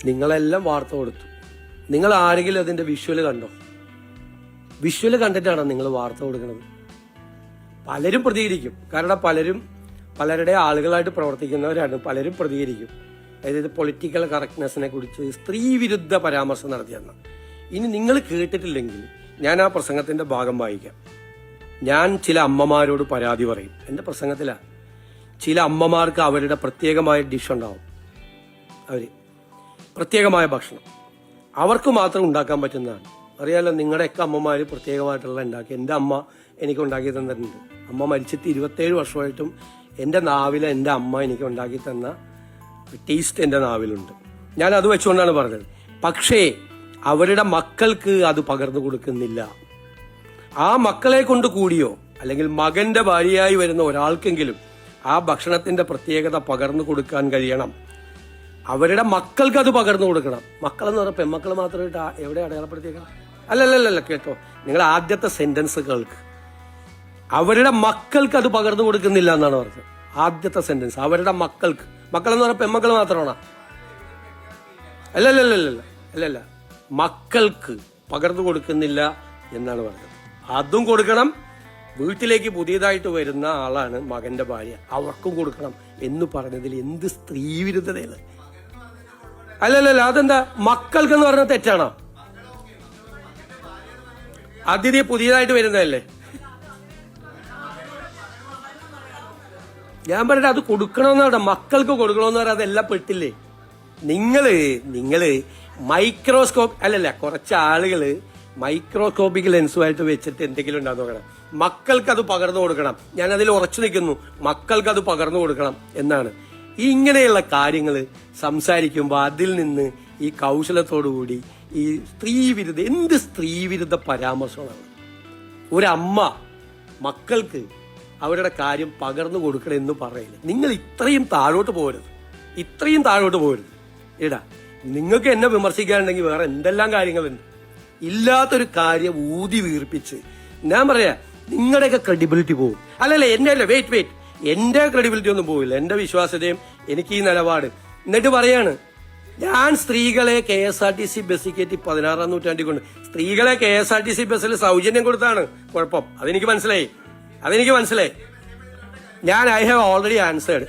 നിങ്ങളെല്ലാം വാർത്ത കൊടുത്തു. നിങ്ങൾ ആരെങ്കിലും അതിന്റെ വിഷ്വല് കണ്ടോ? വിഷ്വല് കണ്ടിട്ടാണ് നിങ്ങൾ വാർത്ത കൊടുക്കുന്നത്. പലരും പ്രതികരിക്കും. കാരണം പലരുടെ ആളുകളായിട്ട് പ്രവർത്തിക്കുന്നവരാണ്. പലരും പ്രതികരിക്കും. അതായത് പൊളിറ്റിക്കൽ കറക്റ്റ്നെസ്സിനെ കുറിച്ച് സ്ത്രീ വിരുദ്ധ പരാമർശം നടത്തിയെന്ന്. ഇനി നിങ്ങൾ കേട്ടിട്ടില്ലെങ്കിൽ ഞാൻ ആ പ്രസംഗത്തിന്റെ ഭാഗം വായിക്കാം. ഞാൻ ചില അമ്മമാരോട് പരാതി പറയും. എന്റെ പ്രസംഗത്തിലാണ്. ചില അമ്മമാർക്ക് അവരുടെ പ്രത്യേകമായ ഡിഷ് ഉണ്ടാവും. പ്രത്യേകമായ ഭക്ഷണം അവർക്ക് മാത്രം ഉണ്ടാക്കാൻ പറ്റുന്നതാണ്. അറിയാലോ, നിങ്ങളുടെയൊക്കെ അമ്മമാര് പ്രത്യേകമായിട്ടുള്ള ഉണ്ടാക്കി. എൻ്റെ അമ്മ എനിക്ക് ഉണ്ടാക്കി തന്നിട്ടുണ്ട്. അമ്മ മരിച്ചിട്ട് 27 വർഷമായിട്ടും എൻ്റെ നാവിലെ എൻ്റെ അമ്മ എനിക്ക് ഉണ്ടാക്കി തന്ന ടേസ്റ്റ് എൻ്റെ നാവിലുണ്ട്. ഞാൻ അത് വെച്ചുകൊണ്ടാണ് പറഞ്ഞത്. പക്ഷേ അവരുടെ മക്കൾക്ക് അത് പകർന്നു കൊടുക്കുന്നില്ല. ആ മക്കളെ കൊണ്ട് കൂടിയോ അല്ലെങ്കിൽ മകന്റെ ഭാര്യയായി വരുന്ന ഒരാൾക്കെങ്കിലും ആ ഭക്ഷണത്തിന്റെ പ്രത്യേകത പകർന്നു കൊടുക്കാൻ കഴിയണം. അവരുടെ മക്കൾക്ക് അത് പകർന്നു കൊടുക്കണം. മക്കളെന്ന് പറഞ്ഞാൽ പെൺമക്കൾ മാത്രമായിട്ട് എവിടെ അടയാളപ്പെടുത്തിയേക്കണം? അല്ലല്ലല്ല, കേട്ടോ, നിങ്ങൾ ആദ്യത്തെ സെന്റൻസ് കേൾക്ക്. അവരുടെ മക്കൾക്ക് അത് പകർന്നു കൊടുക്കുന്നില്ല എന്നാണ് പറഞ്ഞത്. ആദ്യത്തെ സെന്റൻസ് അവരുടെ മക്കൾക്ക്. മക്കളെന്ന് പറഞ്ഞാൽ പെൺമക്കൾ മാത്രമാണോ? അല്ലല്ല, മക്കൾക്ക് പകർന്നു കൊടുക്കുന്നില്ല എന്നാണ് പറഞ്ഞത്. അതും കൊടുക്കണം. വീട്ടിലേക്ക് പുതിയതായിട്ട് വരുന്ന ആളാണ് മകന്റെ ഭാര്യ, അവർക്കും കൊടുക്കണം എന്ന് പറഞ്ഞതിൽ എന്ത് സ്ത്രീ വിരുദ്ധതയാണ്? അല്ലല്ല, അതെന്താ മക്കൾക്കെന്ന് പറഞ്ഞാൽ തെറ്റാണോ? അതിഥി പുതിയതായിട്ട് വരുന്നതല്ലേ? ഞാൻ പറഞ്ഞത് അത് കൊടുക്കണമെന്നാണ്. മക്കൾക്ക് കൊടുക്കണമെന്ന് പറഞ്ഞാൽ അതെല്ലാം പെട്ടില്ലേ? നിങ്ങള് മൈക്രോസ്കോപ്പ് അല്ലല്ല, കുറച്ച് ആളുകള് മൈക്രോസ്കോപ്പിക് ലെൻസുമായിട്ട് വെച്ചിട്ട് എന്തെങ്കിലും ഉണ്ടാകുന്ന നോക്കണം. മക്കൾക്ക് അത് പകർന്നു കൊടുക്കണം. ഞാൻ അതിൽ ഉറച്ചു നിൽക്കുന്നു. മക്കൾക്ക് അത് പകർന്നു കൊടുക്കണം എന്നാണ്. ഇങ്ങനെയുള്ള കാര്യങ്ങൾ സംസാരിക്കുമ്പോൾ അതിൽ നിന്ന് ഈ കൗശലത്തോടുകൂടി ഈ സ്ത്രീവിരുദ്ധ എന്ത് സ്ത്രീവിരുദ്ധ പരാമർശമാണ്? ഒരമ്മ മക്കൾക്ക് അവരുടെ കാര്യം പകർന്നു കൊടുക്കണം എന്ന് പറയില്ല. നിങ്ങൾ ഇത്രയും താഴോട്ട് പോകരുത്. എടാ, നിങ്ങൾക്ക് എന്നെ വിമർശിക്കാനുണ്ടെങ്കിൽ വേറെ എന്തെല്ലാം കാര്യങ്ങളുണ്ട്. ഇല്ലാത്തൊരു കാര്യം ഊതി വീർപ്പിച്ച് ഞാൻ പറയാ നിങ്ങളുടെയൊക്കെ ക്രെഡിബിലിറ്റി പോകും. അല്ലല്ല, വെയിറ്റ്, എന്റെ ക്രെഡിബിലിറ്റി ഒന്നും പോവില്ല. എന്റെ വിശ്വാസ്യതയും എനിക്ക് ഈ നിലപാട്. എന്നിട്ട് പറയാണ് ഞാൻ സ്ത്രീകളെ KSRTC ബസ്സിൽ കയറ്റി 16-ാം നൂറ്റാണ്ടിൽ കൊണ്ട് സ്ത്രീകളെ KSRTC ബസ്സിൽ സൗജന്യം കൊടുത്താണ് കുഴപ്പം. അതെനിക്ക് മനസ്സിലായി. ഞാൻ ഐ ഹാവ് ഓൾറെഡി ആൻസേർഡ്.